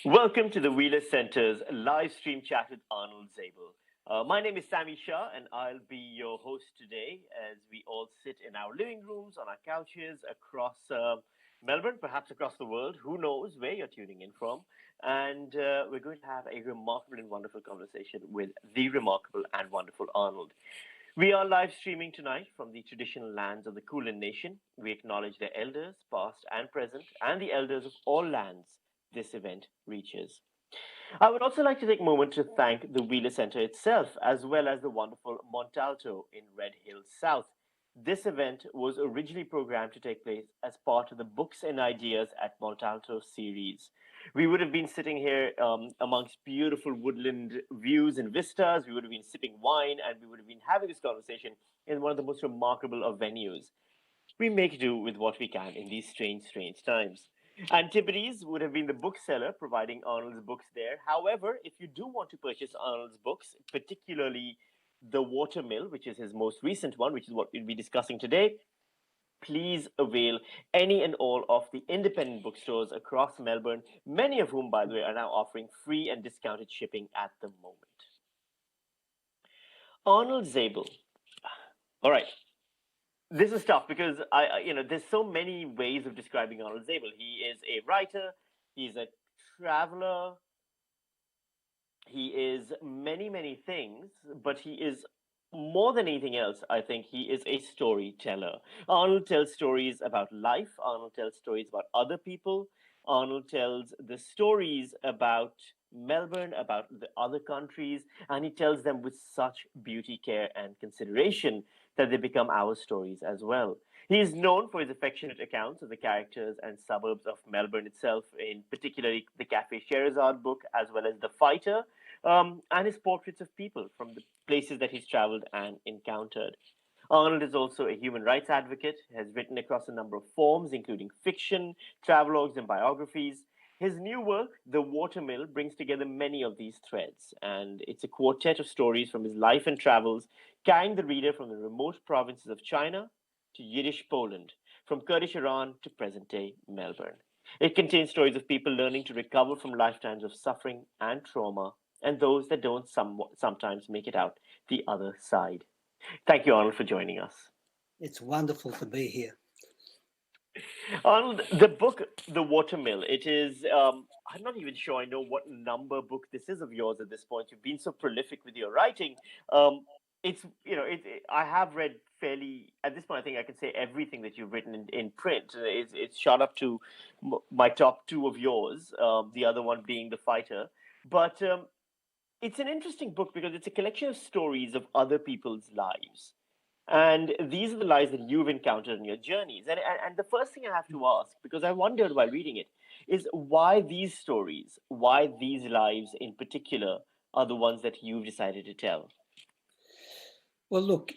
Welcome to the Wheeler Center's live stream chat with Arnold Zable. My name is Sammy Shah, and I'll be your host today as we all sit in our living rooms, on our couches across Melbourne, perhaps across the world. Who knows where you're tuning in from? And we're going to have a remarkable and wonderful conversation with the remarkable and wonderful Arnold. We are live streaming tonight from the traditional lands of the Kulin Nation. We acknowledge their elders, past and present, and the elders of all lands this event reaches. I would also like to take a moment to thank the Wheeler Center itself, as well as the wonderful Montalto in Red Hill South. This event was originally programmed to take place as part of the Books and Ideas at Montalto series. We would have been sitting here amongst beautiful woodland views and vistas. We would have been sipping wine, and we would have been having this conversation in one of the most remarkable of venues. We make do with what we can in these strange, strange times. Antipodes would have been the bookseller providing Arnold's books there. However, if you do want to purchase Arnold's books, particularly The Watermill, which is his most recent one, which is what we'll be discussing today, please avail any and all of the independent bookstores across Melbourne, many of whom, by the way, are now offering free and discounted shipping at the moment. Arnold Zable. All right, this is tough because there's so many ways of describing Arnold Zable. He is a writer, he's a traveler, he is many, many things, but he is more than anything else, I think he is a storyteller. Arnold tells stories about life, Arnold tells stories about other people, Arnold tells the stories about Melbourne, about the other countries, and he tells them with such beauty, care, and consideration that they become our stories as well. He is known for his affectionate accounts of the characters and suburbs of Melbourne itself, in particularly the Cafe Scheherazade book, as well as The Fighter, and his portraits of people from the places that he's traveled and encountered. Arnold is also a human rights advocate, has written across a number of forms, including fiction, travelogues, and biographies. His new work, The Watermill, brings together many of these threads, and it's a quartet of stories from his life and travels, carrying the reader from the remote provinces of China to Yiddish Poland, from Kurdish Iran to present day Melbourne. It contains stories of people learning to recover from lifetimes of suffering and trauma, and those that don't sometimes make it out the other side. Thank you, Arnold, for joining us. It's wonderful to be here. Arnold, the book, The Watermill, it is, I'm not even sure I know what number book this is of yours at this point. You've been so prolific with your writing. It's, I have read fairly, at this point, I think I can say everything that you've written in print. It's shot up to my top two of yours, the other one being The Fighter. But it's an interesting book because it's a collection of stories of other people's lives. And these are the lives that you've encountered in your journeys. And the first thing I have to ask, because I wondered while reading it, is why these stories, why these lives in particular are the ones that you've decided to tell? Well, look,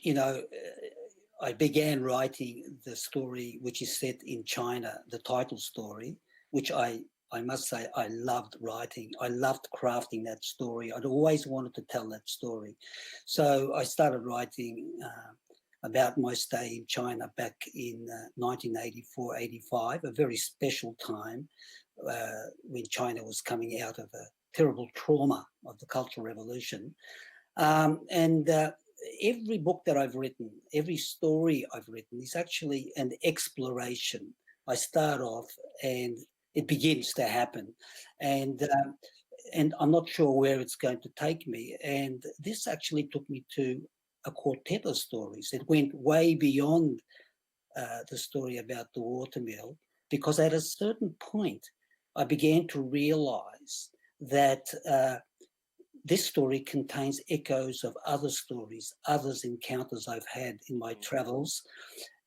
I began writing the story which is set in China, the title story, which I must say I loved writing. I loved crafting that story. I'd always wanted to tell that story. So I started writing about my stay in China back in 1984-85, a very special time when China was coming out of a terrible trauma of the Cultural Revolution. And every book that I've written, every story I've written is actually an exploration. I start off and it begins to happen. And I'm not sure where it's going to take me. And this actually took me to a quartet of stories. It went way beyond the story about the watermill, because at a certain point, I began to realize that this story contains echoes of other stories, others encounters I've had in my travels.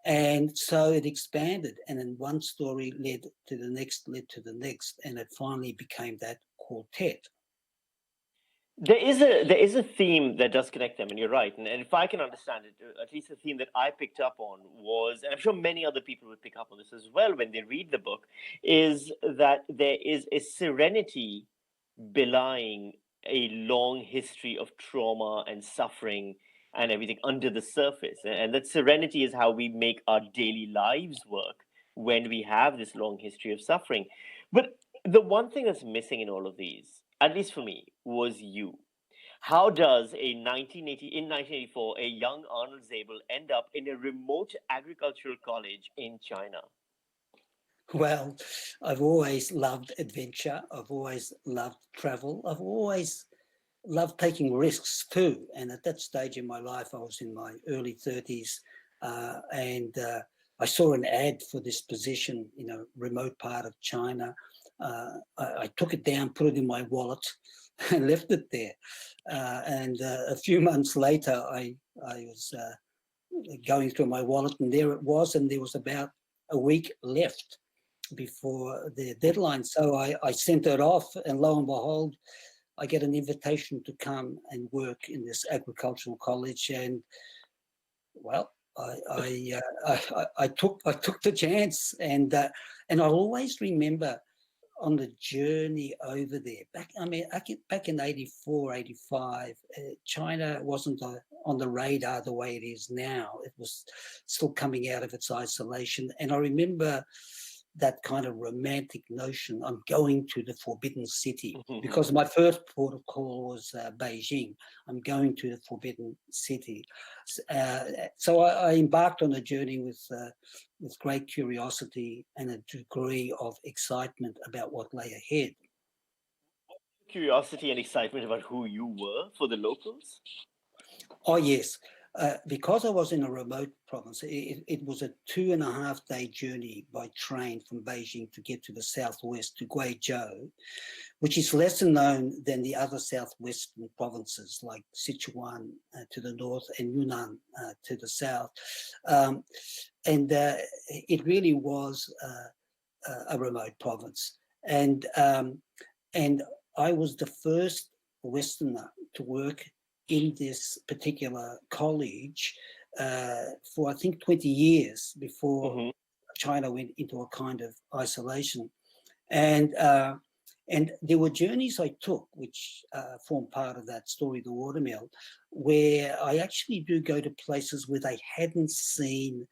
And so it expanded, and then one story led to the next, and it finally became that quartet. There is a theme that does connect them, and you're right. And if I can understand it, at least the theme that I picked up on was, and I'm sure many other people would pick up on this as well when they read the book, is that there is a serenity belying a long history of trauma and suffering and everything under the surface. And that serenity is how we make our daily lives work when we have this long history of suffering. But The one thing that's missing in all of these, at least for me, was you. How does a 1984 a young Arnold Zable end up in a remote agricultural college in China? Well, I've always loved adventure. I've always loved travel. I've always loved taking risks too. And at that stage in my life, I was in my early 30s, and I saw an ad for this position in a remote part of China. I took it down, put it in my wallet, and left it there. And a few months later, I was going through my wallet, and there it was, and there was about a week left before the deadline. So I sent it off, and lo and behold, I get an invitation to come and work in this agricultural college, and well, I took the chance, and I'll always remember on the journey over there. Back in 84, 85, China wasn't on the radar the way it is now. It was still coming out of its isolation, and I remember that kind of romantic notion. I'm going to the Forbidden City, because my first port of call was Beijing. I'm going to the Forbidden City. So I embarked on a journey with great curiosity and a degree of excitement about what lay ahead. Curiosity and excitement about who you were for the locals? Oh, yes. Because I was in a remote province, it was a 2.5-day journey by train from Beijing to get to the southwest, to Guizhou, which is lesser known than the other southwestern provinces like Sichuan to the north and Yunnan to the south. And it really was a remote province. And I was the first Westerner to work in this particular college for I think 20 years before China went into a kind of isolation. And there were journeys I took, which form part of that story, the Watermill, where I actually do go to places where they hadn't seen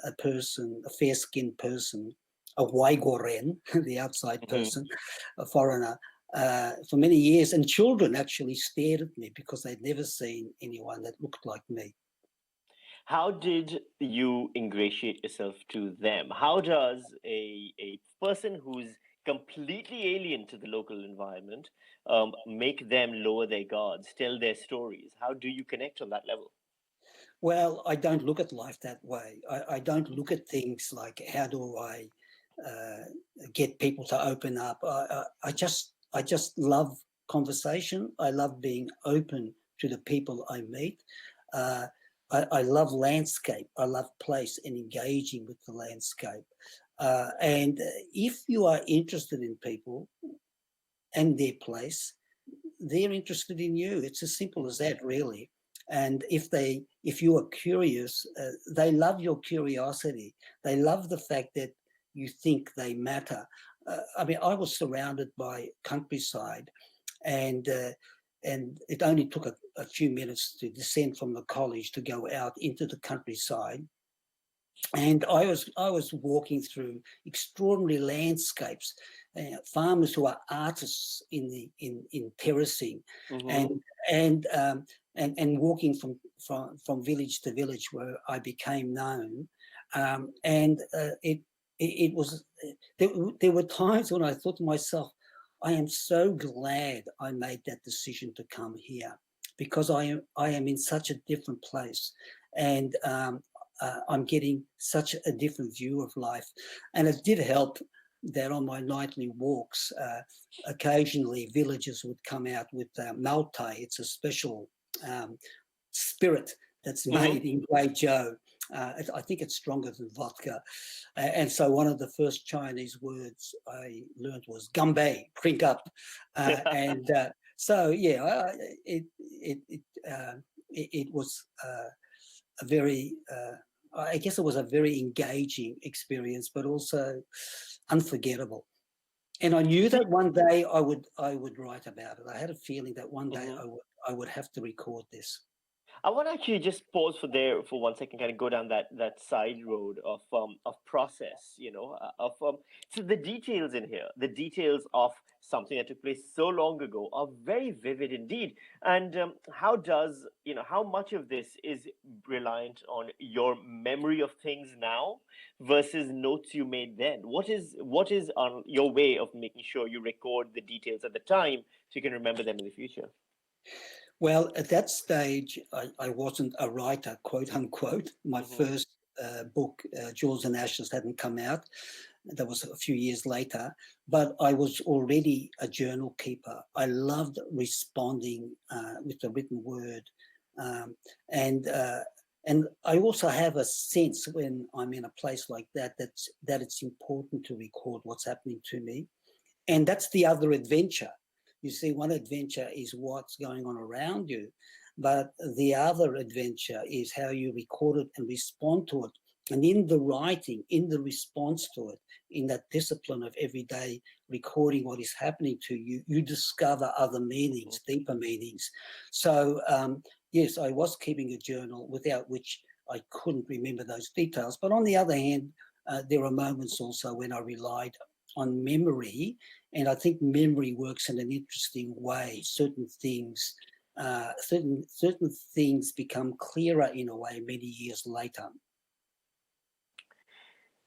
a person, a fair-skinned person, a Waigoren, the outside person, a foreigner, for many years, and children actually stared at me because they'd never seen anyone that looked like me. How did you ingratiate yourself to them? How does a person who's completely alien to the local environment make them lower their guards, tell their stories? How do you connect on that level? Well, I don't look at life that way. I don't look at things like how do I get people to open up. I just love conversation. I love being open to the people I meet. I love landscape. I love place and engaging with the landscape. And if you are interested in people and their place, they're interested in you. It's as simple as that, really. And if you are curious, they love your curiosity. They love the fact that you think they matter. I was surrounded by countryside, and it only took a few minutes to descend from the college to go out into the countryside. And I was walking through extraordinary landscapes, farmers who are artists in terracing, and walking from village to village where I became known, and it was there were times when I thought to myself, I am so glad I made that decision to come here, because I am in such a different place, and I'm getting such a different view of life. And it did help that on my nightly walks, occasionally villagers would come out with Maltai. It's a special spirit that's made in Guizhou. I think it's stronger than vodka. And so one of the first Chinese words I learned was "gambei," drink up. So yeah, it was a very, I guess it was a very engaging experience, but also unforgettable. And I knew that one day I would write about it. I had a feeling that one day I would have to record this. I want to actually just pause for there for 1 second, kind of go down that side road of process, of so the details in here, the details of something that took place so long ago are very vivid indeed. And how much of this is reliant on your memory of things now versus notes you made then? What is on your way of making sure you record the details at the time so you can remember them in the future? Well, at that stage, I wasn't a writer, quote unquote. My Hmm. first book, Jewels and Ashes, hadn't come out. That was a few years later, but I was already a journal keeper. I loved responding with the written word, um, and uh, and I also have a sense when I'm in a place like that it's important to record what's happening to me, and that's the other adventure. You see, one adventure is what's going on around you, but the other adventure is how you record it and respond to it. And in the writing, in the response to it, in that discipline of everyday recording what is happening to you, you discover other meanings, deeper meanings. So, yes, I was keeping a journal without which I couldn't remember those details. But on the other hand, there are moments also when I relied on memory, and I think memory works in an interesting way. Certain things become clearer in a way many years later.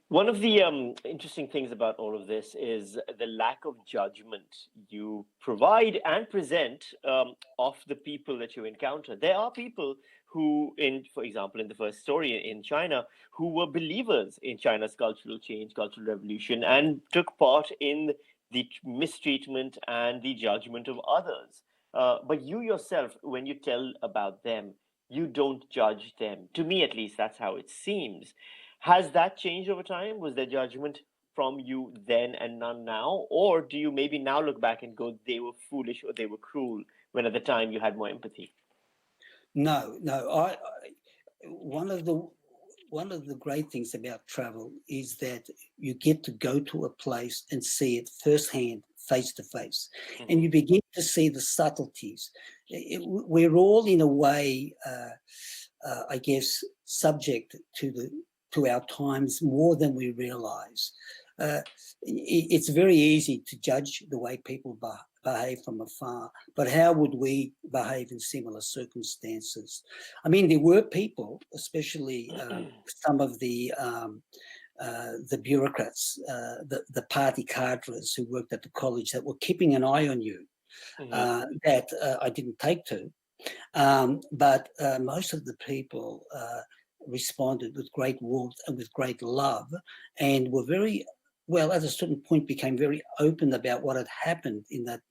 One of the interesting things about all of this is the lack of judgment you provide and present of the people that you encounter. There are people who, for example, in the first story in China, who were believers in China's cultural change, cultural revolution, and took part in the mistreatment and the judgment of others. But you yourself, when you tell about them, you don't judge them. To me, at least, that's how it seems. Has that changed over time? Was there judgment from you then and none now? Or do you maybe now look back and go, they were foolish or they were cruel when at the time you had more empathy? No, no. One of the one of the great things about travel is that you get to go to a place and see it firsthand, face to face, and Hmm. you begin to see the subtleties. We're all, in a way, I guess, subject to our times more than we realise. Uh, it's very easy to judge the way people behave from afar, but how would we behave in similar circumstances? I mean, there were people, especially some of the bureaucrats, the party cadres who worked at the college that were keeping an eye on you, Hmm. that I didn't take to. But most of the people responded with great warmth and with great love, and were very well, at a certain point, became very open about what had happened in that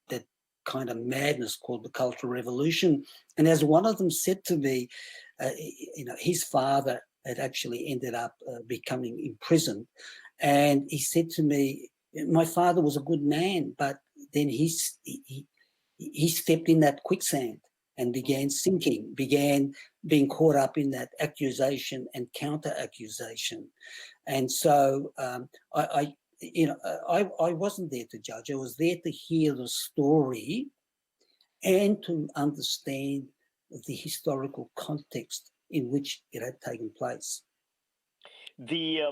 kind of madness called the Cultural Revolution. And as one of them said to me, his father had actually ended up becoming imprisoned, and he said to me, "My father was a good man, but then he stepped in that quicksand and began sinking, began being caught up in that accusation and counter accusation." And so I wasn't there to judge. I was there to hear the story and to understand the historical context in which it had taken place. The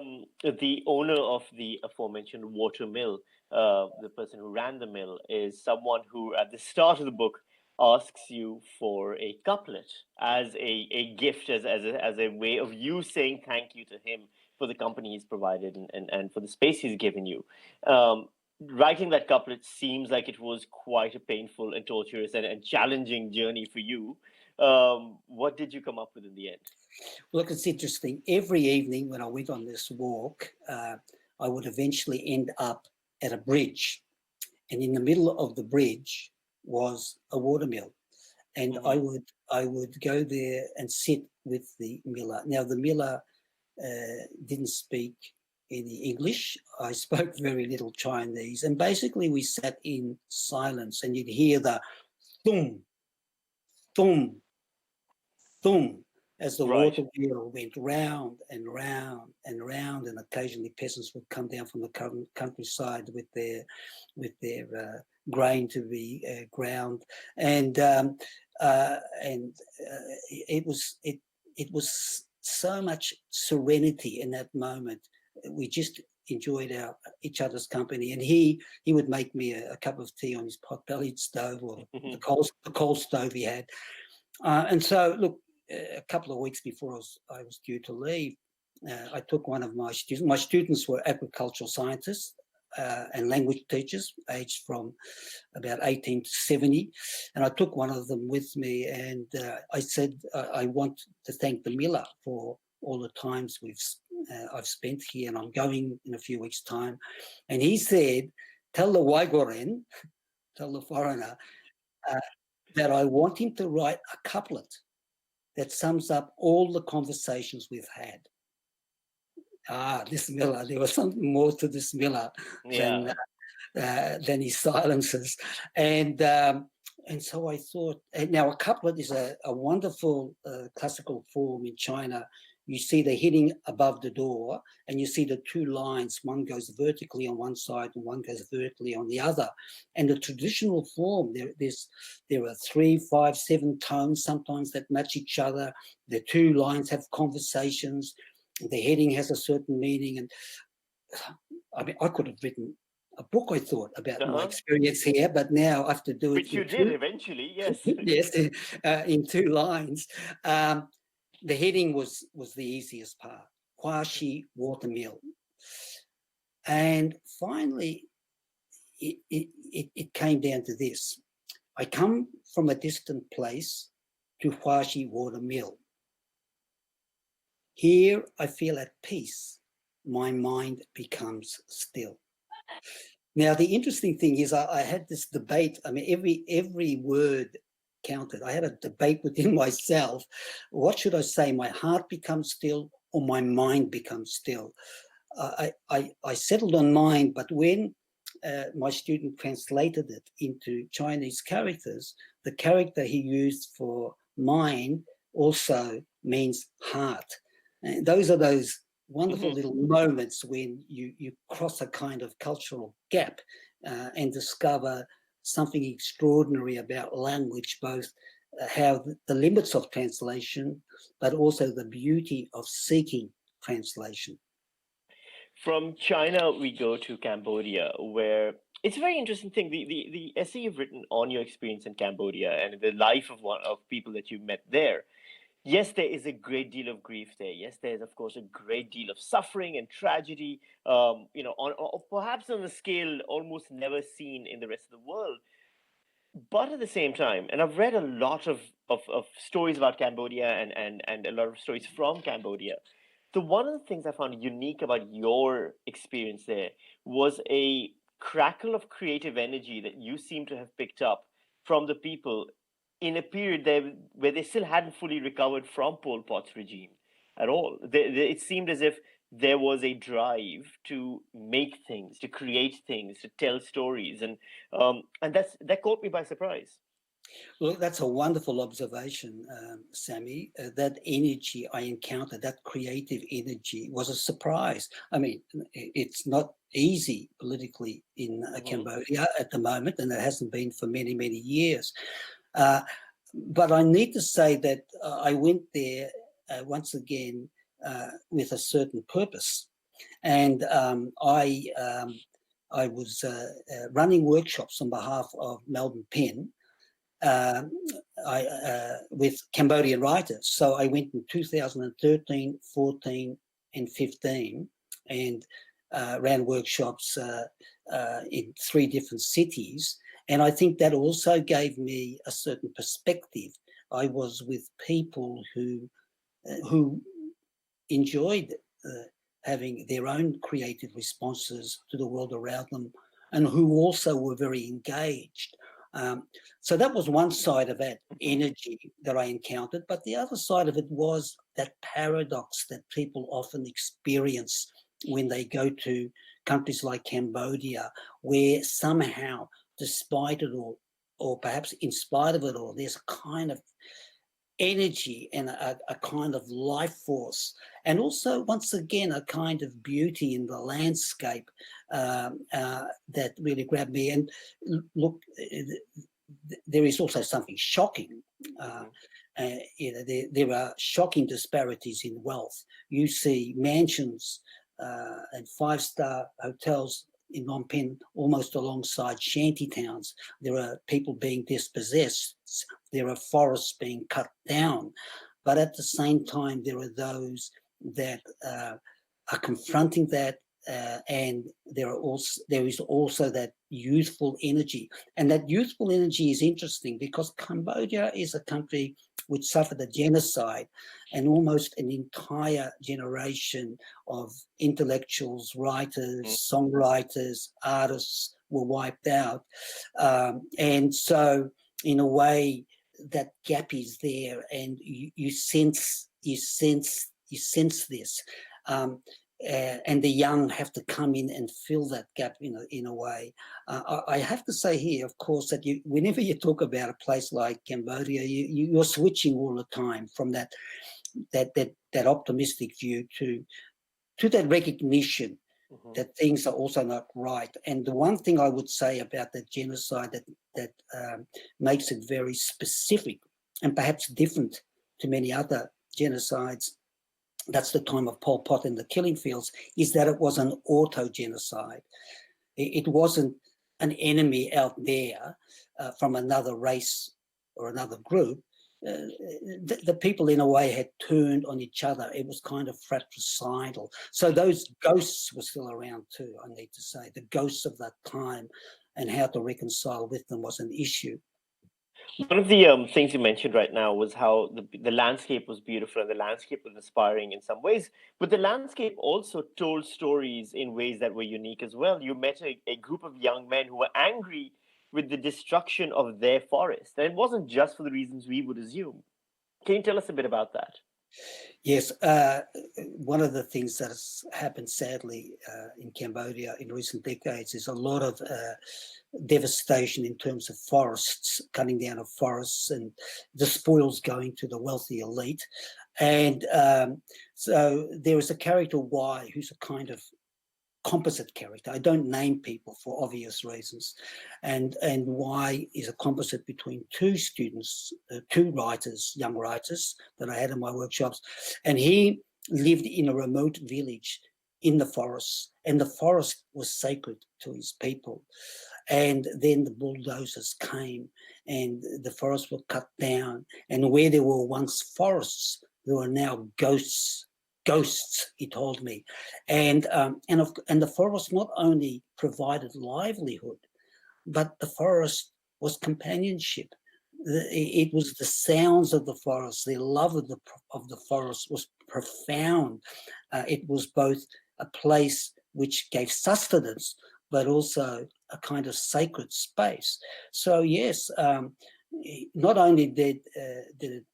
owner of the aforementioned Watermill, the person who ran the mill, is someone who, at the start of the book, asks you for a couplet as a gift, as a way of you saying thank you to him for the company he's provided and for the space he's given you. Writing that couplet seems like it was quite a painful and torturous and challenging journey for you. What did you come up with in the end? Look, it's interesting. Every evening when I went on this walk, I would eventually end up at a bridge, and in the middle of the bridge was a watermill, and I Hmm. would I would go there and sit with the miller. Now the miller didn't speak any English. I spoke very little Chinese, and basically we sat in silence, and you'd hear the thum thum thum, as the Right. water wheel went round and round and round, and occasionally peasants would come down from the countryside with their grain to be ground. And and it was so much serenity in that moment. We just enjoyed each other's company, and he would make me a cup of tea on his pot-bellied stove, or the coal stove he had. And so, look, a couple of weeks before I was due to leave, I took one of my students. My students were agricultural scientists and language teachers, aged from about 18 to 70. And I took one of them with me, and I said, I want to thank the miller for all the times I've spent here, and I'm going in a few weeks' time. And he said, tell the Waigoren, tell the foreigner, that I want him to write a couplet that sums up all the conversations we've had. This miller, there was something more to this miller than his silences. And so I thought, now a couplet is a wonderful classical form in China. You see the hitting above the door, and you see the two lines, one goes vertically on one side and one goes vertically on the other. And the traditional form, there are 3, 5, 7 tones sometimes that match each other. The two lines have conversations. The heading has a certain meaning. And I mean, I could have written a book, I thought, about my experience here, but now I have to do it. Which you did eventually, yes. Yes, in 2 lines. The heading was the easiest part, Huashi Watermill. And finally, it came down to this. I come from a distant place to Huashi Watermill. Here I feel at peace. My mind becomes still. Now, the interesting thing is I had this debate. I mean, every word counted. I had a debate within myself. What should I say? My heart becomes still, or my mind becomes still? I settled on mind, but when my student translated it into Chinese characters, the character he used for mind also means heart. And those are those wonderful little moments when you cross a kind of cultural gap and discover something extraordinary about language, both how the limits of translation, but also the beauty of seeking translation. From China, we go to Cambodia, where it's a very interesting thing. The essay you've written on your experience in Cambodia and the life of people that you met there. Yes, there is a great deal of grief there. Yes, there is, of course, a great deal of suffering and tragedy, or perhaps on a scale almost never seen in the rest of the world. But at the same time, and I've read a lot of stories about Cambodia and a lot of stories from Cambodia. So one of the things I found unique about your experience there was a crackle of creative energy that you seem to have picked up from the people in a period there where they still hadn't fully recovered from Pol Pot's regime at all. It seemed as if there was a drive to make things, to create things, to tell stories, and that caught me by surprise. Well, that's a wonderful observation, Sammy. That energy I encountered, that creative energy, was a surprise. I mean, it's not easy politically in Cambodia at the moment, and it hasn't been for many, many years. But I need to say that I went there once again with a certain purpose. And I was running workshops on behalf of Melbourne Pen with Cambodian writers. So I went in 2013, 14 and 15 and ran workshops in 3 different cities. And I think that also gave me a certain perspective. I was with people who enjoyed having their own creative responses to the world around them, and who also were very engaged. So that was one side of that energy that I encountered, but the other side of it was that paradox that people often experience when they go to countries like Cambodia, where somehow, despite it all, or perhaps in spite of it all, there's a kind of energy and a kind of life force, and also, once again, a kind of beauty in the landscape that really grabbed me. And look, there is also something shocking Mhm. There are shocking disparities in wealth. You see mansions and five-star hotels in Phnom Penh almost alongside shanty towns. There are people being dispossessed. There are forests being cut down. But at the same time, there are those that are confronting that, and there is also that youthful energy. And that youthful energy is interesting because Cambodia is a country which suffered a genocide, and almost an entire generation of intellectuals, writers, songwriters, artists were wiped out. And so, in a way, that gap is there, and you sense this. And the young have to come in and fill that gap in a way. I have to say here, of course, that whenever you talk about a place like Cambodia, you're switching all the time from that optimistic view to that recognition that things are also not right. And the one thing I would say about that genocide that makes it very specific and perhaps different to many other genocides, that's the time of Pol Pot in the killing fields, is that it was an auto-genocide. It wasn't an enemy out there from another race or another group. The people in a way had turned on each other. It was kind of fratricidal. So those ghosts were still around too, I need to say. The ghosts of that time, and how to reconcile with them was an issue. One of the things you mentioned right now was how the landscape was beautiful and the landscape was inspiring in some ways, but the landscape also told stories in ways that were unique as well. You met a group of young men who were angry with the destruction of their forest, and it wasn't just for the reasons we would assume. Can you tell us a bit about that? Yes, one of the things that has happened sadly in Cambodia in recent decades is a lot of devastation in terms of forests, cutting down of forests, and the spoils going to the wealthy elite. And so there is a character Y who's a kind of composite character. I don't name people for obvious reasons. And Y is a composite between two students, two writers, young writers that I had in my workshops. And he lived in a remote village in the forest, and the forest was sacred to his people. And then the bulldozers came and the forests were cut down. And where there were once forests, there are now ghosts, he told me. And the forest not only provided livelihood, but the forest was companionship. It was the sounds of the forest. Their love of the forest was profound. It was both a place which gave sustenance, but also a kind of sacred space. So yes, not only did it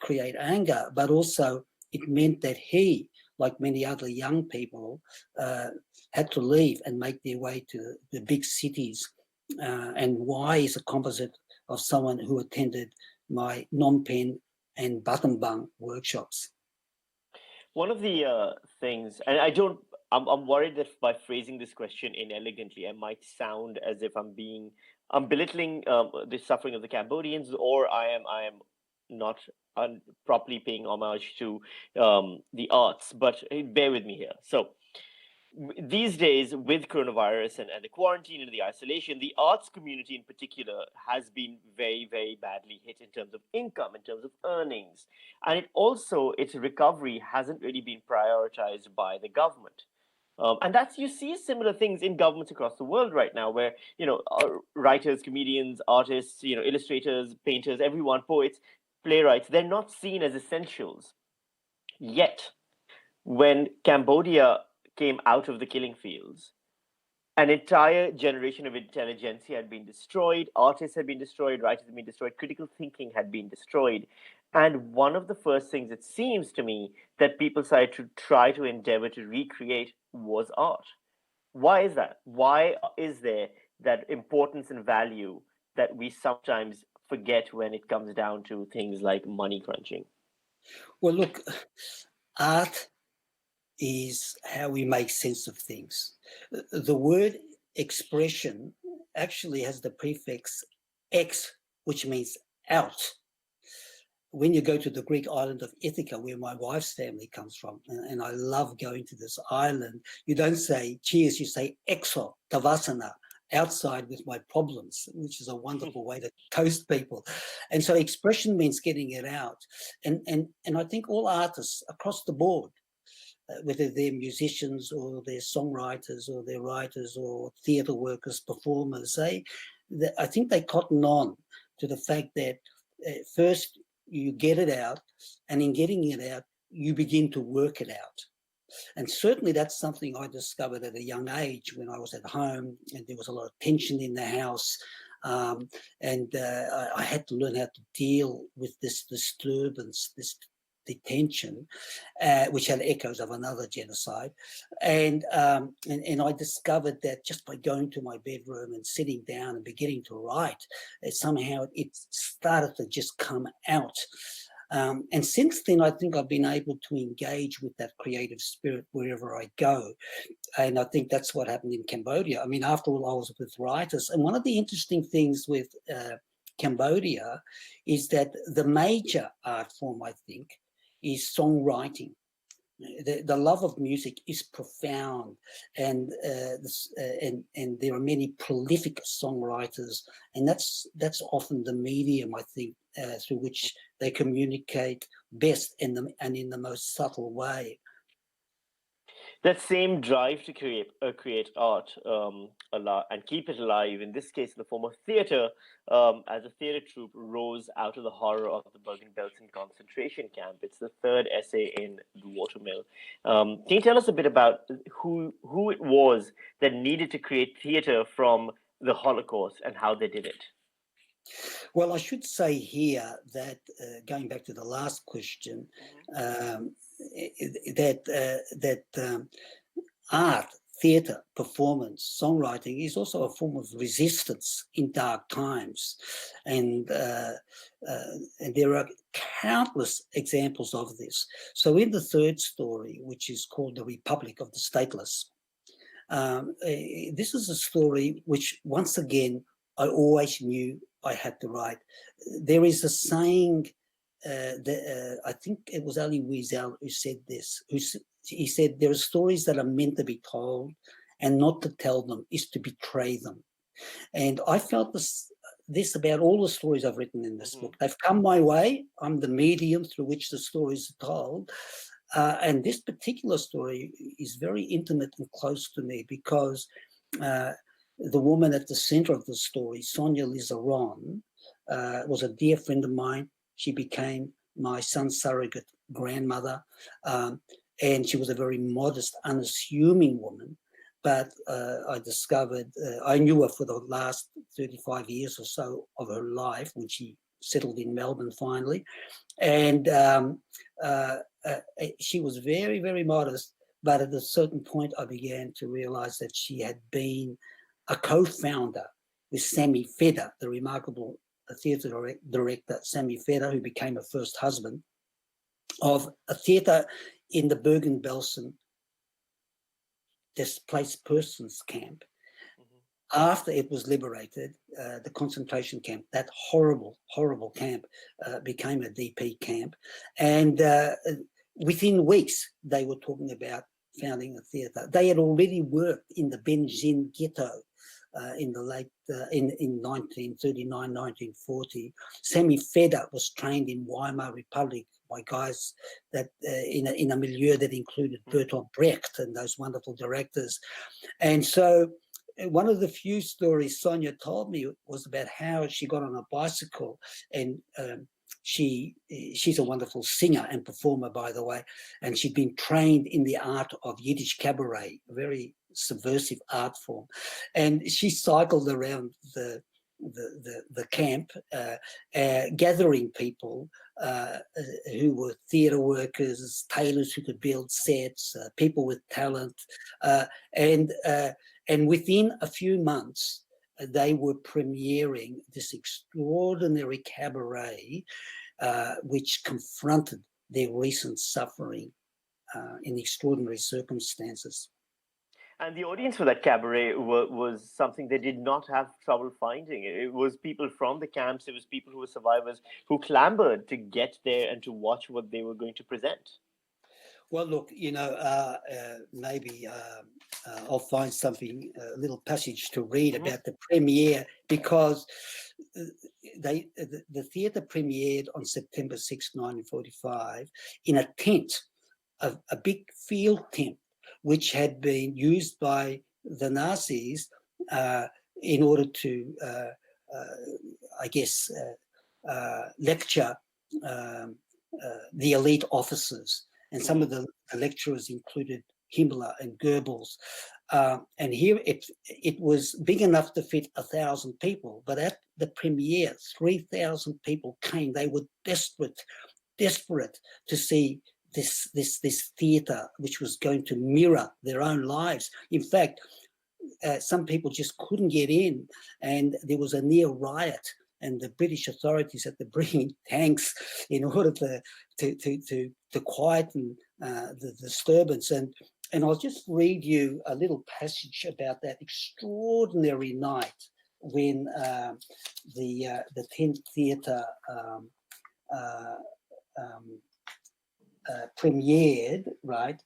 create anger, but also it meant that he, like many other young people, had to leave and make their way to the big cities. And Y is a composite of someone who attended my Phnom Penh and Battambang workshops. One of the things, and I'm worried that by phrasing this question inelegantly, I might sound as if I'm belittling the suffering of the Cambodians, or I am not properly paying homage to the arts. But bear with me here. So these days, with coronavirus and the quarantine and the isolation, the arts community in particular has been very, very badly hit in terms of income, in terms of earnings. And its recovery hasn't really been prioritized by the government. And you see similar things in governments across the world right now, where, writers, comedians, artists, illustrators, painters, everyone, poets, playwrights, they're not seen as essentials. Yet, when Cambodia came out of the killing fields, an entire generation of intelligentsia had been destroyed, artists had been destroyed, writers had been destroyed, critical thinking had been destroyed. And one of the first things, it seems to me, that people started to try to endeavor to recreate was art. Why is that? Why is there that importance and value that we sometimes forget when it comes down to things like money crunching? Well, look, art is how we make sense of things. The word expression actually has the prefix ex, which means out. when you go to the Greek island of Ithaca, where my wife's family comes from, and I love going to this island, you don't say cheers, you say exo, tavasana, outside with my problems, which is a wonderful way to toast people. And so expression means getting it out. And I think all artists across the board, whether they're musicians or they're songwriters or they're writers or theatre workers, performers, I think they cotton on to the fact that first you get it out, and in getting it out, you begin to work it out. And certainly that's something I discovered at a young age when I was at home and there was a lot of tension in the house. And I had to learn how to deal with this disturbance, this detention, which had echoes of another genocide. And I discovered that just by going to my bedroom and sitting down and beginning to write, somehow it started to just come out. And since then, I think I've been able to engage with that creative spirit wherever I go. And I think that's what happened in Cambodia. I mean, after all, I was with writers. And one of the interesting things with Cambodia is that the major art form, I think, is songwriting. The love of music is profound, and there are many prolific songwriters, and that's often the medium, I think, through which they communicate best and in the most subtle way. That same drive to create art and keep it alive, in this case in the form of theatre, as a theatre troupe rose out of the horror of the Bergen-Belsen concentration camp. It's the third essay in the Watermill. Can you tell us a bit about who it was that needed to create theatre from the Holocaust and how they did it? Well, I should say here that going back to the last question, that art, theatre, performance, songwriting is also a form of resistance in dark times, and there are countless examples of this. So, in the third story, which is called "The Republic of the Stateless," this is a story which, once again, I always knew I had to write. There is a saying, I think it was Ali Wiesel who said this, he said, there are stories that are meant to be told, and not to tell them is to betray them. And I felt this about all the stories I've written in this book. They've come my way. I'm the medium through which the stories are told. And this particular story is very intimate and close to me because the woman at the center of the story, Sonia Lizaron, was a dear friend of mine. She became my son's surrogate grandmother, and she was a very modest, unassuming woman. But I discovered, I knew her for the last 35 years or so of her life when she settled in Melbourne finally. And she was very, very modest. But at a certain point, I began to realize that she had been a co-founder with Sammy Feder, the remarkable theatre director, Sammy Feder, who became her first husband, of a theatre in the Bergen-Belsen displaced persons camp. After it was liberated, the concentration camp, that horrible, horrible camp, became a DP camp. And within weeks, they were talking about founding a theatre. They had already worked in the Benzin ghetto in the late, in 1939, 1940. Sammy Feder was trained in Weimar Republic by guys that in a milieu that included Bertolt Brecht and those wonderful directors. And so one of the few stories Sonia told me was about how she got on a bicycle, and she's a wonderful singer and performer, by the way, and she'd been trained in the art of Yiddish cabaret, a very subversive art form, and she cycled around the camp, gathering people who were theatre workers, tailors who could build sets, people with talent, and within a few months, they were premiering this extraordinary cabaret, which confronted their recent suffering in extraordinary circumstances. And the audience for that cabaret was something they did not have trouble finding. It was people from the camps, it was people who were survivors who clambered to get there and to watch what they were going to present. Well, look, maybe I'll find something, a little passage to read Mm-hmm. about the premiere, because the theatre premiered on September 6, 1945, in a tent, a big field tent, which had been used by the Nazis in order to, I guess, lecture the elite officers. And some of the lecturers included Himmler and Goebbels. And here it was big enough to fit 1,000 people, but at the premiere, 3,000 people came. They were desperate to see this theatre, which was going to mirror their own lives. In fact, some people just couldn't get in, and there was a near riot. And the British authorities had to bring in tanks in order to quieten the disturbance. And I'll just read you a little passage about that extraordinary night when the tent theatre premiered. Right,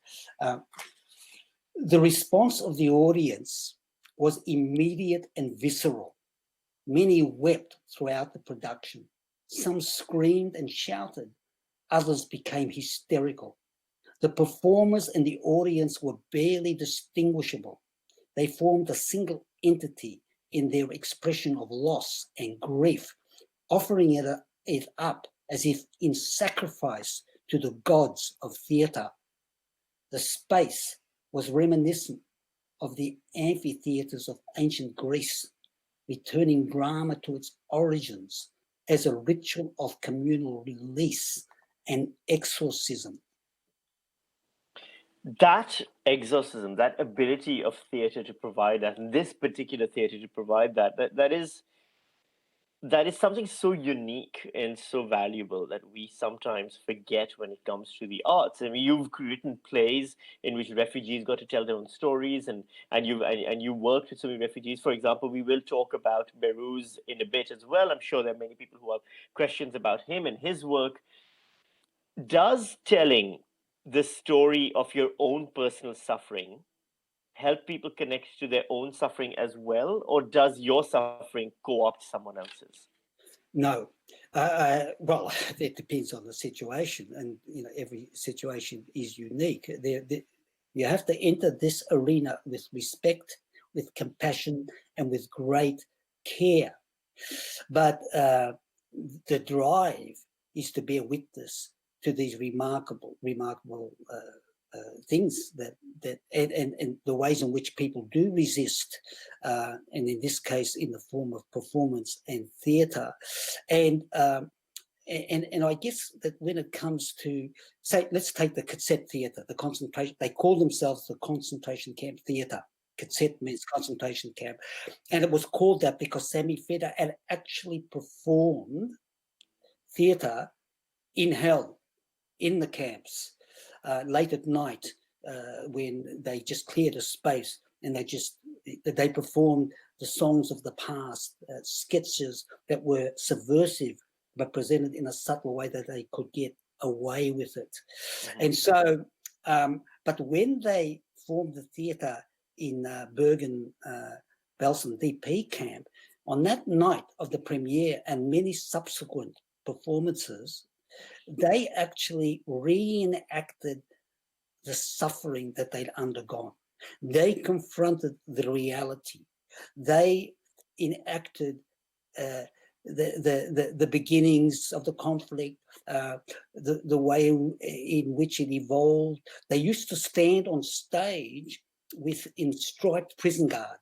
the response of the audience was immediate and visceral. Many wept throughout the production. Some screamed and shouted. Others became hysterical. The performers and the audience were barely distinguishable. They formed a single entity in their expression of loss and grief, offering it up as if in sacrifice to the gods of theatre. The space was reminiscent of the amphitheatres of ancient Greece, returning drama to its origins as a ritual of communal release and exorcism. That exorcism, that ability of theatre to provide that, and this particular theatre to provide that is something so unique and so valuable that we sometimes forget when it comes to the arts. I mean, you've written plays in which refugees got to tell their own stories, and you worked with so many refugees. For example, we will talk about Beruz in a bit as well. I'm sure there are many people who have questions about him and his work. Does telling the story of your own personal suffering help people connect to their own suffering as well, or does your suffering co-opt someone else's? No. Well, it depends on the situation, and every situation is unique. You have to enter this arena with respect, with compassion, and with great care. But the drive is to bear witness to these remarkable things that and the ways in which people do resist, and in this case, in the form of performance and theatre, and I guess that when it comes to, say, let's take the cassette theatre, the concentration. They call themselves the concentration camp theatre. Cassette means concentration camp, and it was called that because Sammy Feder had actually performed theatre in hell, in the camps, late at night, when they just cleared a space and they performed the songs of the past, sketches that were subversive but presented in a subtle way that they could get away with it. Mm-hmm. And so, but when they formed the theatre in Bergen Belsen DP camp, on that night of the premiere and many subsequent performances, they actually reenacted the suffering that they'd undergone. They confronted the reality. They enacted the beginnings of the conflict, the way in which it evolved. They used to stand on stage in striped prison guard.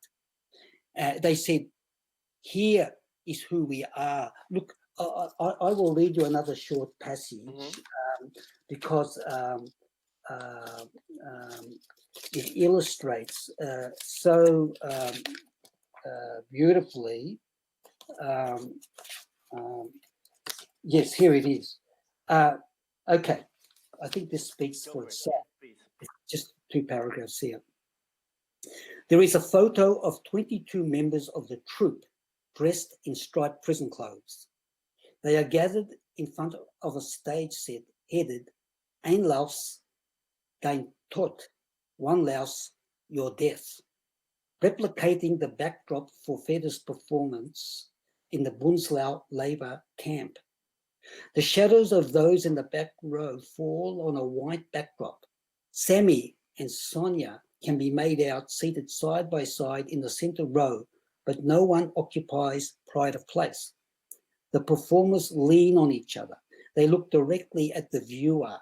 They said, "Here is who we are." Look, I will read you another short passage, because it illustrates so beautifully. Yes, here it is. Okay, I think this speaks for itself. Just 2 paragraphs here. There is a photo of 22 members of the troupe dressed in striped prison clothes. They are gathered in front of a stage set headed Ein Laus, dein Tod, one louse, your death, replicating the backdrop for Feder's performance in the Bunzlau labor camp. The shadows of those in the back row fall on a white backdrop. Sammy and Sonia can be made out seated side by side in the center row, but no one occupies pride of place. The performers lean on each other. They look directly at the viewer.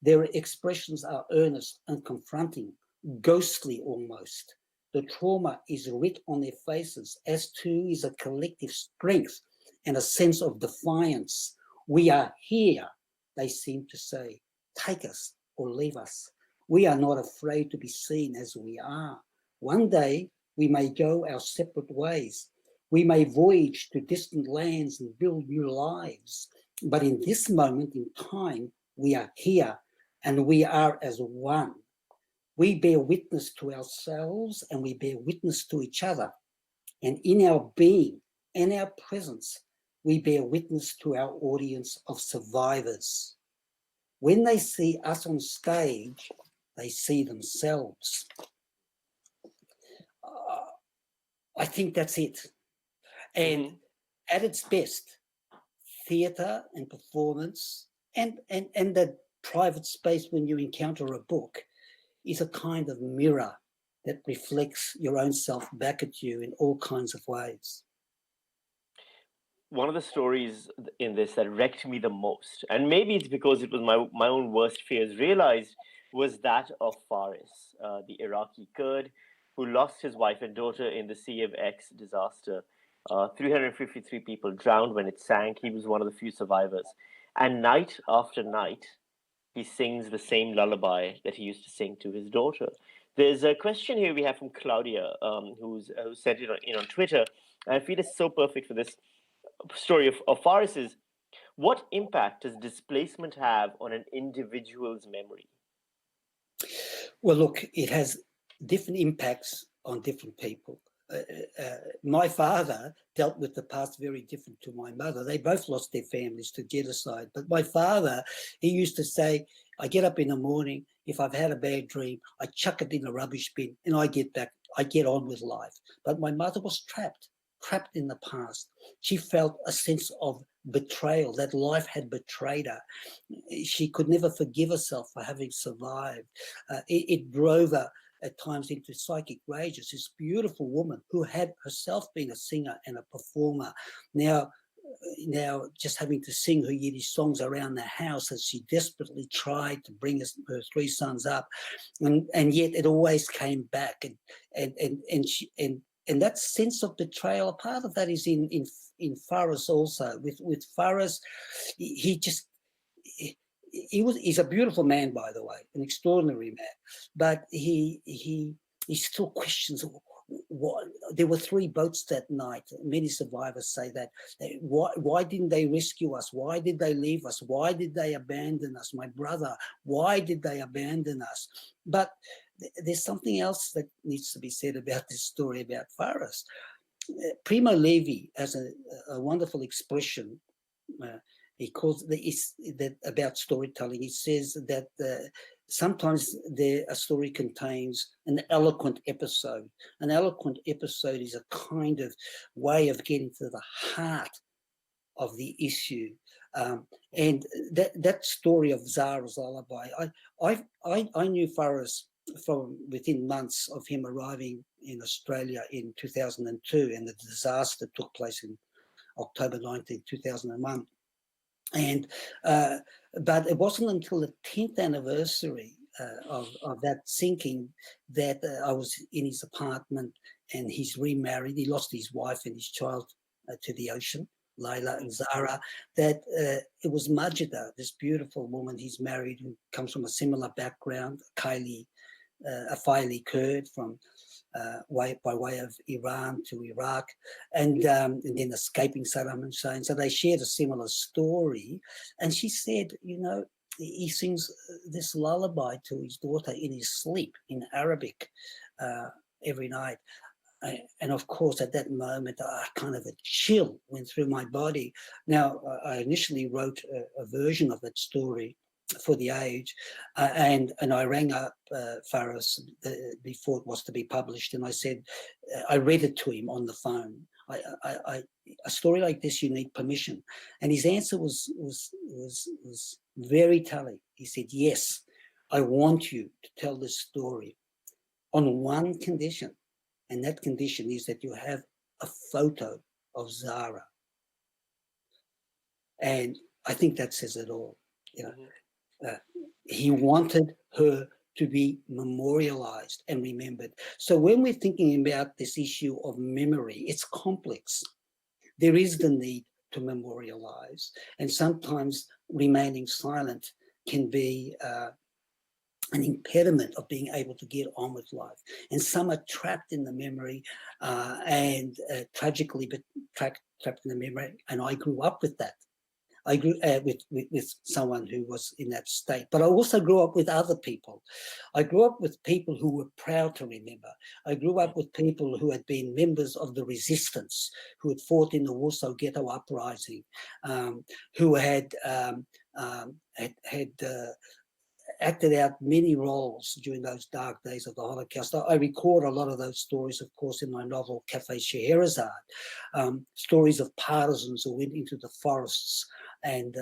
Their expressions are earnest and confronting, ghostly almost. The trauma is writ on their faces, as too is a collective strength and a sense of defiance. We are here, they seem to say. Take us or leave us. We are not afraid to be seen as we are. One day we may go our separate ways. We may voyage to distant lands and build new lives. But in this moment in time, we are here and we are as one. We bear witness to ourselves and we bear witness to each other. And in our being and our presence, we bear witness to our audience of survivors. When they see us on stage, they see themselves. I think that's it. And at its best, theatre and performance and that private space when you encounter a book is a kind of mirror that reflects your own self back at you in all kinds of ways. One of the stories in this that wrecked me the most, and maybe it's because it was my own worst fears realized, was that of Faris, the Iraqi Kurd who lost his wife and daughter in the Sea of X disaster. 353 people drowned when it sank. He was one of the few survivors. And night after night, he sings the same lullaby that he used to sing to his daughter. There's a question here we have from Claudia, who sent it in on Twitter. And I feel it's so perfect for this story of Faris's. What impact does displacement have on an individual's memory? Well, look, it has different impacts on different people. My father dealt with the past very different to my mother. They both lost their families to genocide. But my father, he used to say, I get up in the morning, if I've had a bad dream, I chuck it in the rubbish bin and I get on with life. But my mother was trapped in the past. She felt a sense of betrayal, that life had betrayed her. She could never forgive herself for having survived. It drove her at times into psychic rages. This beautiful woman who had herself been a singer and a performer, now just having to sing her Yiddish songs around the house as she desperately tried to bring her three sons up, and yet it always came back, and that sense of betrayal. A part of that is in Faris also. With Faris, he's a beautiful man, by the way, an extraordinary man, but he still questions what. There were 3 boats that night. Many survivors say that. Why didn't they rescue us? Why did they leave us? Why did they abandon us? My brother, why did they abandon us? But there's something else that needs to be said about this story about Faris. Primo Levi has a wonderful expression. He calls that about storytelling. He says that sometimes a story contains an eloquent episode. An eloquent episode is a kind of way of getting to the heart of the issue. And that story of Zara's lullaby, I knew Faris from within months of him arriving in Australia in 2002, and the disaster took place in October 19, 2001. And but it wasn't until the 10th anniversary of that sinking that I was in his apartment, and he's remarried. He lost his wife and his child to the ocean, Layla and Zara. That it was Majida, this beautiful woman he's married, who comes from a similar background, a Faili Kurd from by way of Iran to Iraq, and then escaping Saddam Hussein. So they shared a similar story. And she said, he sings this lullaby to his daughter in his sleep in Arabic. every night. And of course, at that moment, kind of a chill went through my body. Now, I initially wrote a version of that story for the Age, and I rang up Faris before it was to be published, and I said, I read it to him on the phone. A story like this, you need permission, and his answer was very telling. He said, "Yes, I want you to tell this story on one condition." And that condition is that you have a photo of Zara. And I think that says it all. You know, he wanted her to be memorialized and remembered. So when we're thinking about this issue of memory, it's complex. There is the need to memorialize, and sometimes remaining silent can be an impediment of being able to get on with life. And some are trapped in the memory and tragically, but trapped in the memory. And I grew up with that. I grew with someone who was in that state, but I also grew up with other people. I grew up with people who were proud to remember. I grew up with people who had been members of the resistance, who had fought in the Warsaw Ghetto Uprising, who had acted out many roles during those dark days of the Holocaust. I record a lot of those stories, of course, in my novel Cafe Scheherazade, stories of partisans who went into the forests. And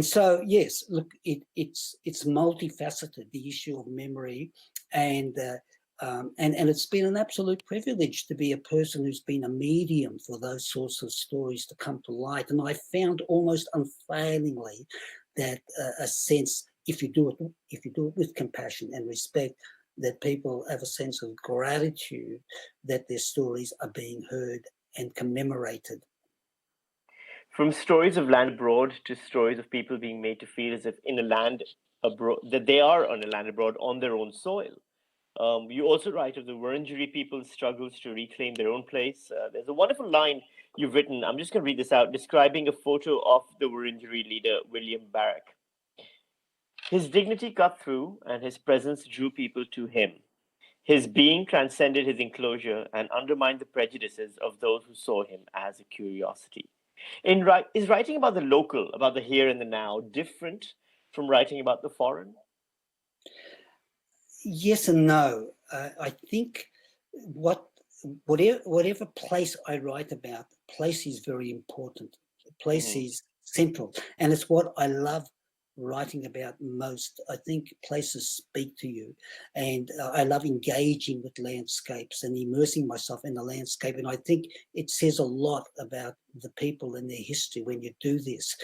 so, yes, look, it's multifaceted, the issue of memory, and it's been an absolute privilege to be a person who's been a medium for those sorts of stories to come to light. And I found almost unfailingly that a sense, if you do it with compassion and respect, that people have a sense of gratitude that their stories are being heard and commemorated. From stories of land abroad to stories of people being made to feel as if in a land abroad, that they are on a land abroad on their own soil. You also write of the Wurundjeri people's struggles to reclaim their own place. There's a wonderful line you've written. I'm just going to read this out, describing a photo of the Wurundjeri leader, William Barrack. His dignity cut through, and his presence drew people to him. His being transcended his enclosure and undermined the prejudices of those who saw him as a curiosity. Is writing about the local, about the here and the now, different from writing about the foreign? Yes and no. I think whatever place I write about, place is very important. Place is central, and it's what I love writing about most. I think places speak to you, and I love engaging with landscapes and immersing myself in the landscape. And I think it says a lot about the people and their history when you do this.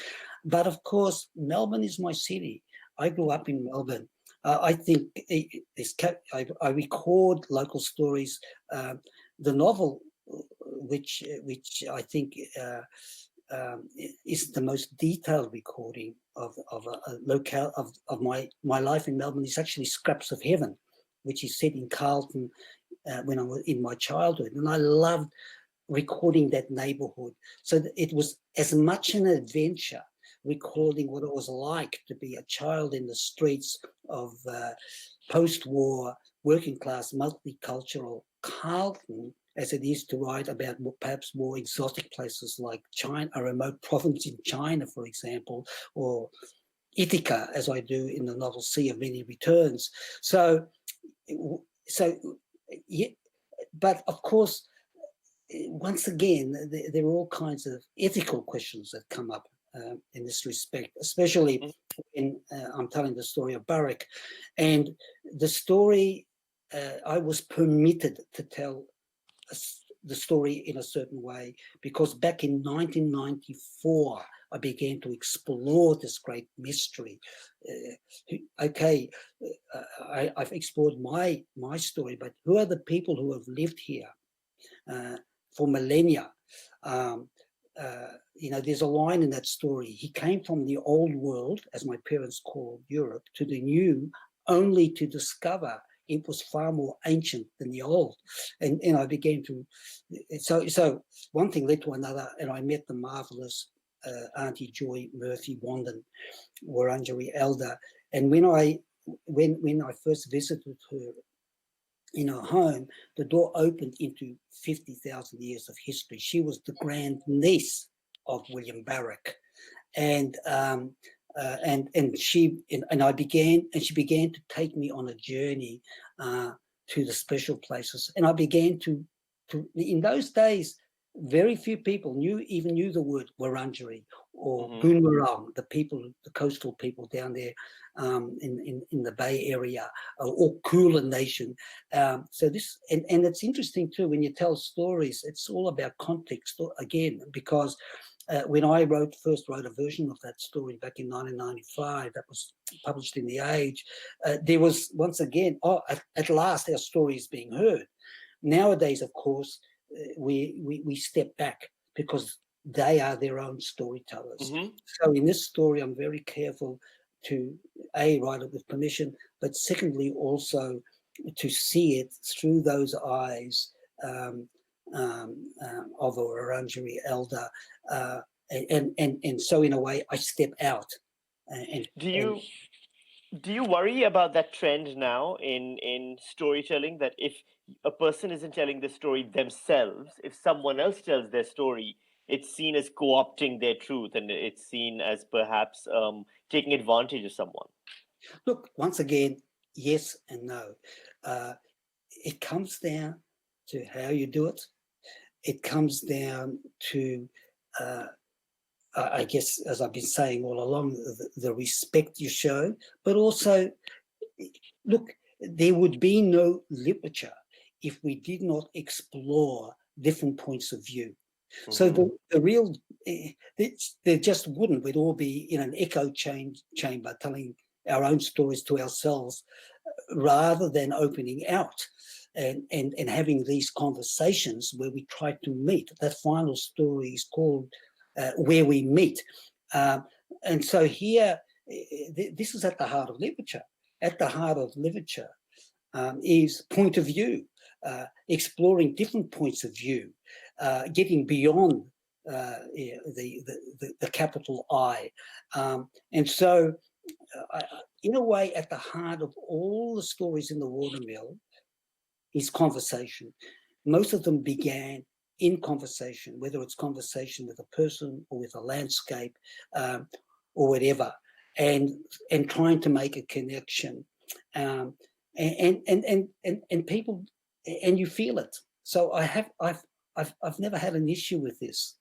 But of course, Melbourne is my city. I grew up in Melbourne. I think I record local stories. The novel, which I think is the most detailed recording of a locale of my life in Melbourne, is actually Scraps of Heaven, which is set in Carlton when I was in my childhood, and I loved recording that neighbourhood. So it was as much an adventure recording what it was like to be a child in the streets of post-war, working class, multicultural Carlton, as it is to write about perhaps more exotic places like China, a remote province in China, for example, or Ithaca, as I do in the novel Sea of Many Returns. So yeah, but of course, once again, there are all kinds of ethical questions that come up in this respect, especially when I'm telling the story of Barrack. And the story, I was permitted to tell the story in a certain way, because back in 1994, I began to explore this great mystery. I've explored my story, but who are the people who have lived here for millennia? There's a line in that story. He came from the old world, as my parents called Europe, to the new, only to discover it was far more ancient than the old. And I began to, so one thing led to another, and I met the marvelous Auntie Joy Murphy Wandon, Wurundjeri elder. And when I first visited her in her home, the door opened into 50,000 years of history. She was the grand niece of William Barrack, and she began to take me on a journey to the special places, and I began to in those days. Very few people even knew the word Wurundjeri or Boonwurrung, the coastal people down there in the Bay Area, or Kulin Nation. So this, and it's interesting too, when you tell stories, it's all about context again, because when I first wrote a version of that story back in 1995, that was published in The Age, there was, once again, at last our story is being heard. Nowadays, of course, we step back because they are their own storytellers. So in this story, I'm very careful to write it with permission, but secondly also to see it through those eyes of a Wurundjeri elder, and so in a way I step out. Do you worry about that trend now in storytelling, that if a person isn't telling the story themselves, if someone else tells their story, it's seen as co-opting their truth, and it's seen as perhaps taking advantage of someone? Look, once again, yes and no. It comes down to how you do it. It comes down to, I guess, as I've been saying all along, the respect you show, but also, look, there would be no literature if we did not explore different points of view. So the real, there just wouldn't. We'd all be in an echo chamber telling our own stories to ourselves, rather than opening out and having these conversations where we try to meet. That final story is called Where We Meet. And so here, this is at the heart of literature. At the heart of literature is point of view, exploring different points of view, getting beyond the capital I. And so, in a way, at the heart of all the stories in the Watermill is conversation. Most of them began in conversation, whether it's conversation with a person or with a landscape or whatever, and trying to make a connection. And people, and you feel it. So I've never had an issue with this.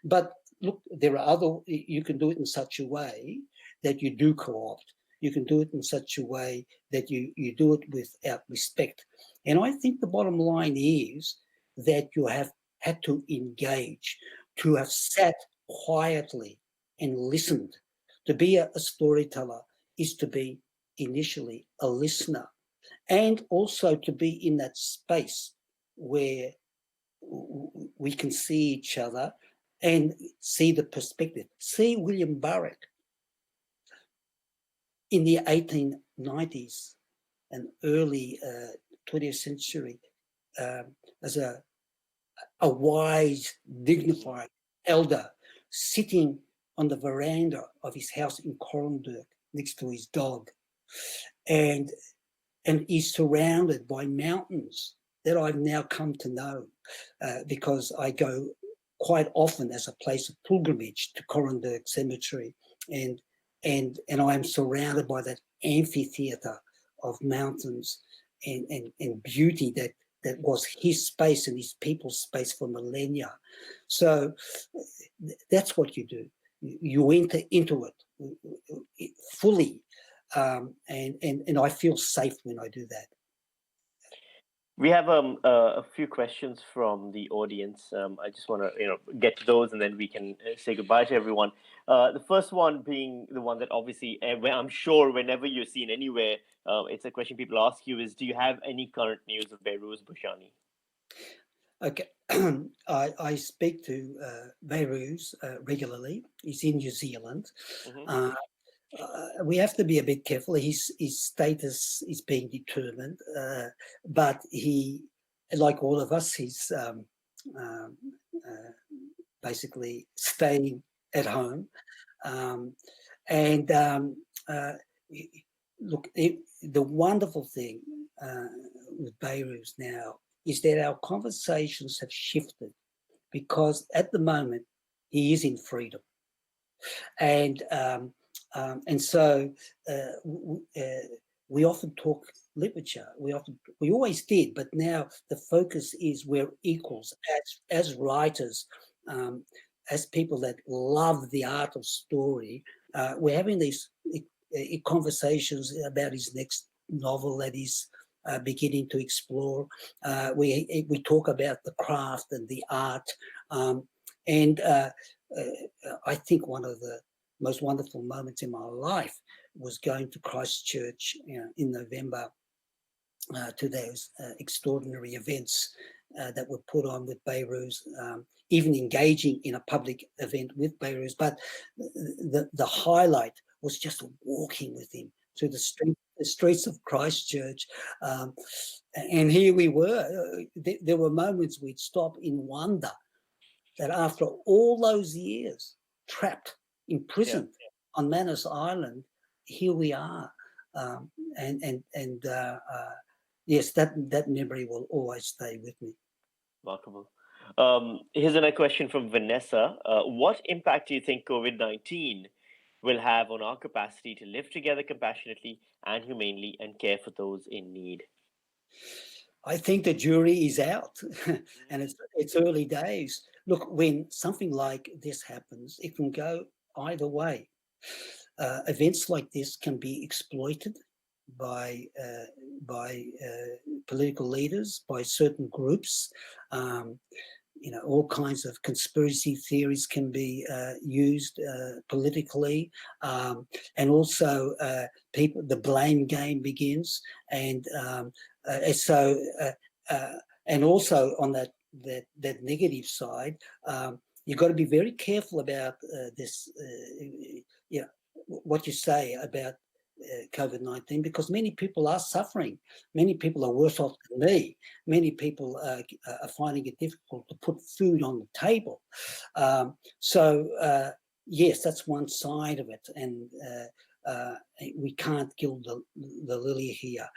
But look, there are you can do it in such a way that you do co-opt. You can do it in such a way that you do it without respect. And I think the bottom line is that you have had to engage, to have sat quietly and listened. To be a storyteller is to be initially a listener, and also to be in that space where we can see each other and see the perspective. See William Barrack in the 1890s and early 20th century as a wise, dignified elder sitting on the veranda of his house in Corunduk next to his dog. And he's surrounded by mountains that I've now come to know because I go quite often as a place of pilgrimage to Corunduk Cemetery, and I'm surrounded by that amphitheatre of mountains and beauty that was his space and his people's space for millennia. So that's what you do. You enter into it fully, and I feel safe when I do that. We have a few questions from the audience. I just want to get to those, and then we can say goodbye to everyone. The first one being the one that obviously I'm sure whenever you're seen anywhere, it's a question people ask you is, do you have any current news of Behrouz Booshani? Okay, I speak to Behrouz regularly. He's in New Zealand. We have to be a bit careful. His status is being determined, but he, like all of us, he's basically staying at home. Look, the wonderful thing with Beirut now is that our conversations have shifted, because at the moment he is in freedom, and so we often talk literature. We always did, but now the focus is we're equals as writers, as people that love the art of story. We're having these conversations about his next novel that he's beginning to explore. We talk about the craft and the art, and I think one of the most wonderful moments in my life was going to Christchurch in November to those extraordinary events that were put on with Beirut, even engaging in a public event with Beirut. But the highlight was just walking with him through the streets of Christchurch. And here we were. There were moments we'd stop in wonder that after all those years, trapped, imprisoned on Manus Island, here we are. Yes, that memory will always stay with me. Remarkable. Here's another question from Vanessa. What impact do you think COVID-19 will have on our capacity to live together compassionately and humanely and care for those in need? I think the jury is out, and it's early days. Look, when something like this happens, it can go either way. Events like this can be exploited by political leaders, by certain groups. All kinds of conspiracy theories can be used politically, and also the blame game begins, and and also on that negative side, you've got to be very careful about this. What you say about COVID-19, because many people are suffering. Many people are worse off than me. Many people are finding it difficult to put food on the table. Yes, that's one side of it, and we can't gild the lily here.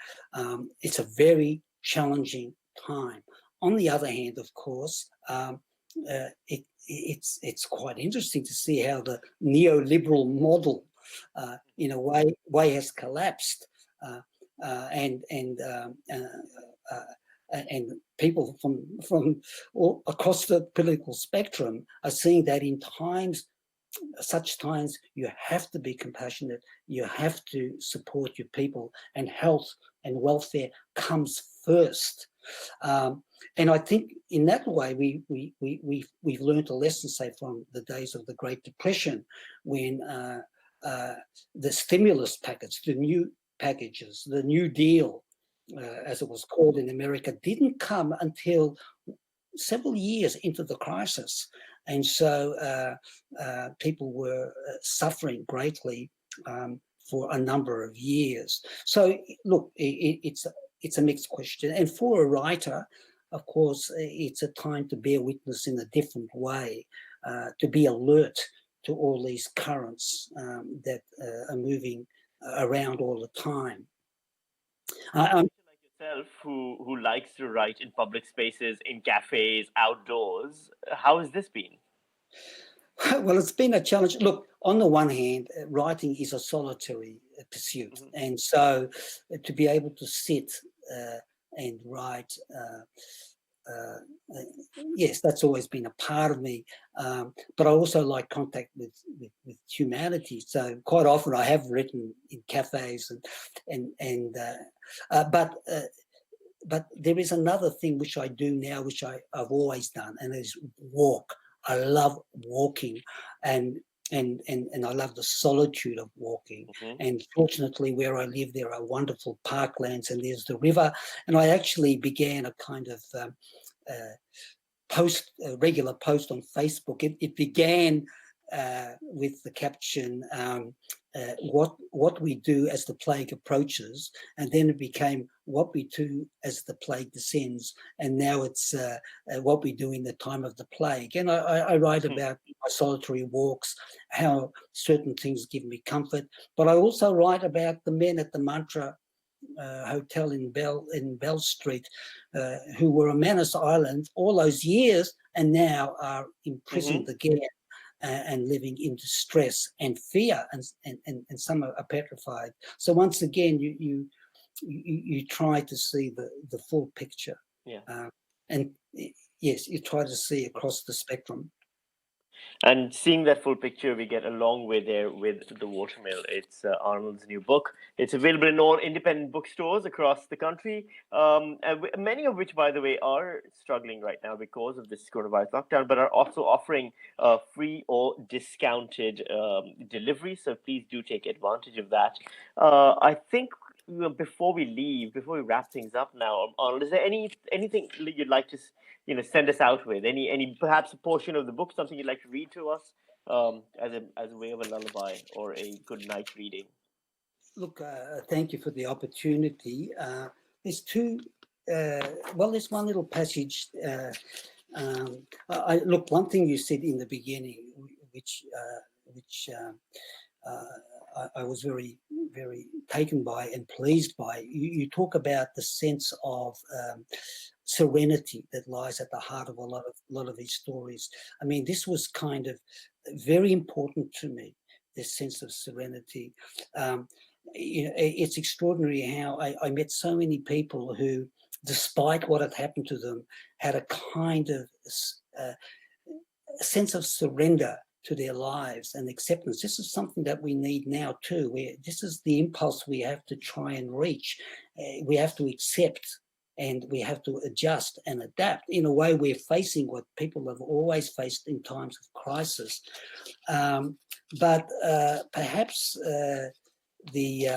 It's a very challenging time. On the other hand, of course, it's quite interesting to see how the neoliberal model, in a way, has collapsed, and people from all across the political spectrum are seeing that in such times, you have to be compassionate. You have to support your people, and health and welfare comes first. And I think in that way, we've learned a lesson, say, from the days of the Great Depression, when the stimulus package, the new packages, the New Deal, as it was called in America, didn't come until several years into the crisis. And so people were suffering greatly for a number of years. So look, it's a mixed question. And for a writer, of course, it's a time to bear witness in a different way, to be alert to all these currents that are moving around all the time. Like yourself, who likes to write in public spaces, in cafes, outdoors, how has this been? Well, it's been a challenge. Look, on the one hand, writing is a solitary pursuit. Mm-hmm. And so to be able to sit and write, yes, that's always been a part of me. But I also like contact with humanity. So quite often I have written in cafes, but there is another thing which I do now, which I've always done, and is walk. I love walking, and I love the solitude of walking. Mm-hmm. And fortunately, where I live, there are wonderful parklands, and there's the river. And I actually began a kind of regular post on Facebook. It began with the caption, what we do as the plague approaches, and then it became what we do as the plague descends, and now it's what we do in the time of the plague. And I write about my solitary walks, how certain things give me comfort, but I also write about the men at the mantra hotel in Bell Street, who were on Manus Island all those years and now are imprisoned again and living in distress and fear, and some are petrified. So once again, you try to see the full picture, and yes, you try to see across the spectrum. And seeing that full picture, we get a long way there with The Watermill. It's Arnold's new book. It's available in all independent bookstores across the country, many of which, by the way, are struggling right now because of this coronavirus lockdown, but are also offering free or discounted delivery. So please do take advantage of that. I think before we wrap things up now, Arnold, is there anything you'd like to send us out with? Any perhaps a portion of the book, something you'd like to read to us as a way of a lullaby or a good night reading? Look, thank you for the opportunity. There's there's one little passage. Look, one thing you said in the beginning, which I was very, very taken by and pleased by. You talk about the sense of serenity that lies at the heart of a lot of these stories. I mean, this was kind of very important to me, this sense of serenity. It's extraordinary how I met so many people who, despite what had happened to them, had a kind of sense of surrender to their lives and acceptance. This is something that we need now too. This is the impulse we have to try and reach. We have to accept, and we have to adjust and adapt. In a way, we're facing what people have always faced in times of crisis. But perhaps the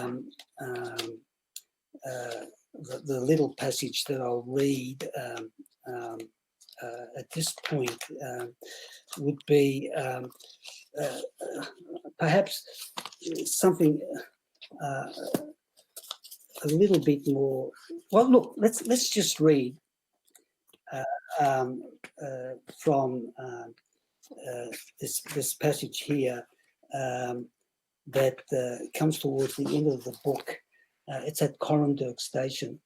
little passage that I'll read at this point would be perhaps something a little bit more. Well, look, let's just read from this passage here that comes towards the end of the book. It's at Corranderk Station.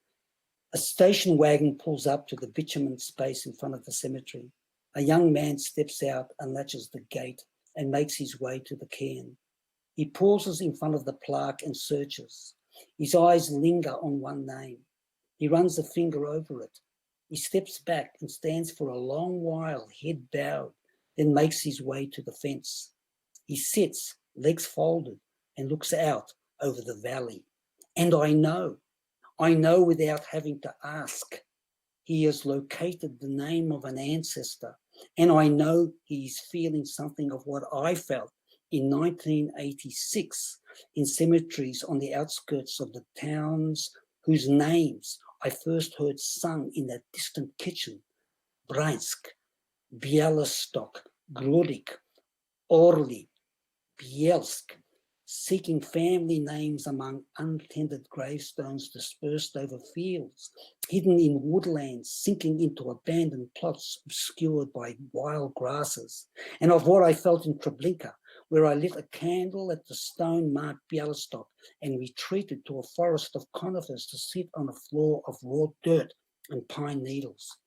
A station wagon pulls up to the bitumen space in front of the cemetery. A young man steps out, unlatches the gate, and makes his way to the cairn. He pauses in front of the plaque and searches. His eyes linger on one name. He runs a finger over it. He steps back and stands for a long while, head bowed, then makes his way to the fence. He sits, legs folded, and looks out over the valley. And I know without having to ask. He has located the name of an ancestor, and I know he's feeling something of what I felt in 1986 in cemeteries on the outskirts of the towns whose names I first heard sung in that distant kitchen: Bryansk, Bialystok, Grodik, Orly, Bielsk, seeking family names among untended gravestones dispersed over fields, hidden in woodlands, sinking into abandoned plots obscured by wild grasses, and of what I felt in Treblinka, where I lit a candle at the stone-marked Bialystok and retreated to a forest of conifers to sit on a floor of raw dirt and pine needles.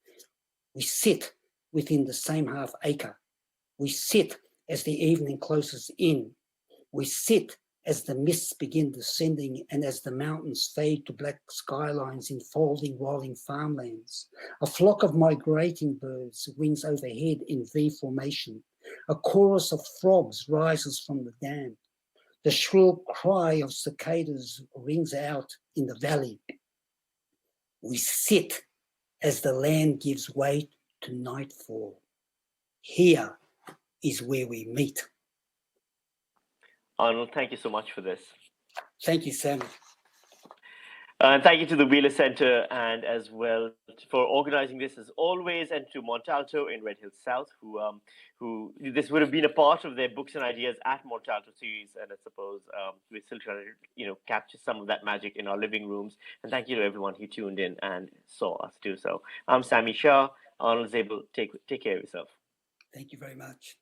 We sit within the same half acre. We sit as the evening closes in. We sit as the mists begin descending and as the mountains fade to black skylines enfolding rolling farmlands. A flock of migrating birds wings overhead in V formation. A chorus of frogs rises from the dam. The shrill cry of cicadas rings out in the valley. We sit as the land gives way to nightfall. Here is where we meet. Arnold, thank you so much for this. Thank you, Sam. And thank you to the Wheeler Center and as well for organizing this as always, and to Montalto in Red Hill South, who this would have been a part of their Books and Ideas at Montalto series, and I suppose we're still trying to capture some of that magic in our living rooms. And thank you to everyone who tuned in and saw us do so. I'm Sammy Shah. Arnold Zable, take care of yourself. Thank you very much.